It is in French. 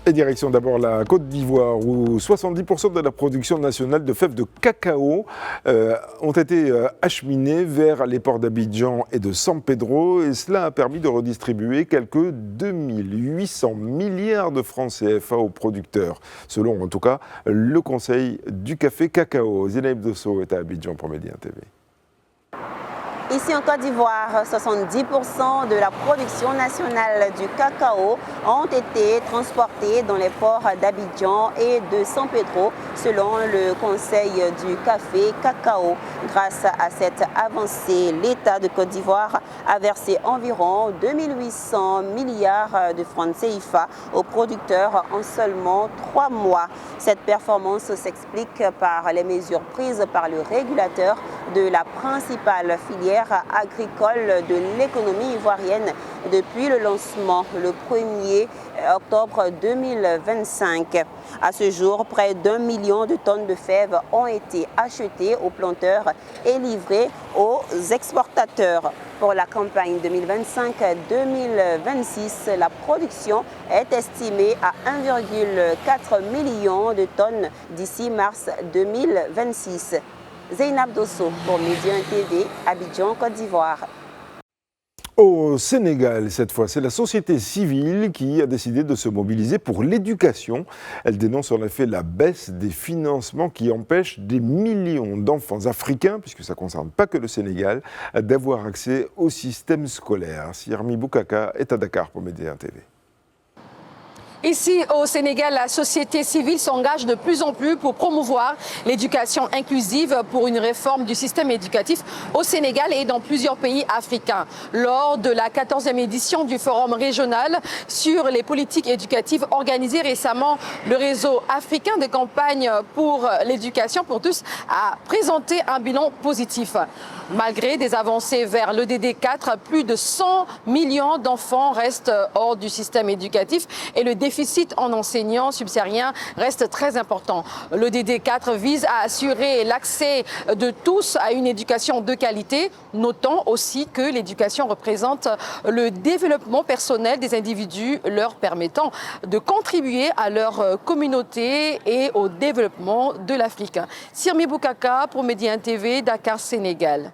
Et direction d'abord la Côte d'Ivoire, où 70% de la production nationale de fèves de cacao ont été acheminées vers les ports d'Abidjan et de San Pedro. Et cela a permis de redistribuer quelques 2800 milliards de francs CFA aux producteurs, selon en tout cas le Conseil du café cacao. Zeynep Dosso est à Abidjan pour Média TV. Ici en Côte d'Ivoire, 70% de la production nationale du cacao ont été transportés dans les ports d'Abidjan et de San Pedro, selon le Conseil du café cacao. Grâce à cette avancée, l'État de Côte d'Ivoire a versé environ 2800 milliards de francs CFA aux producteurs en seulement 3 mois. Cette performance s'explique par les mesures prises par le régulateur de la principale filière agricole de l'économie ivoirienne depuis le lancement le 1er octobre 2025. À ce jour, près d'1 million de tonnes de fèves ont été achetées aux planteurs et livrées aux exportateurs. Pour la campagne 2025-2026, la production est estimée à 1,4 million de tonnes d'ici mars 2026. Zeynep Dosso pour Média TV, Abidjan, Côte d'Ivoire. Au Sénégal, cette fois, c'est la société civile qui a décidé de se mobiliser pour l'éducation. Elle dénonce en effet la baisse des financements qui empêchent des millions d'enfants africains, puisque ça ne concerne pas que le Sénégal, d'avoir accès au système scolaire. Sirmi Boukaka est à Dakar pour Média TV. Ici au Sénégal, la société civile s'engage de plus en plus pour promouvoir l'éducation inclusive pour une réforme du système éducatif au Sénégal et dans plusieurs pays africains. Lors de la 14e édition du Forum régional sur les politiques éducatives organisé récemment, le réseau africain de campagne pour l'éducation pour tous a présenté un bilan positif. Malgré des avancées vers l'EDD 4, plus de 100 millions d'enfants restent hors du système éducatif et le déficit en enseignants subsahariens reste très important. L'EDD 4 vise à assurer l'accès de tous à une éducation de qualité, notant aussi que l'éducation représente le développement personnel des individus, leur permettant de contribuer à leur communauté et au développement de l'Afrique. Sirmi Boukaka pour Média TV, Dakar, Sénégal.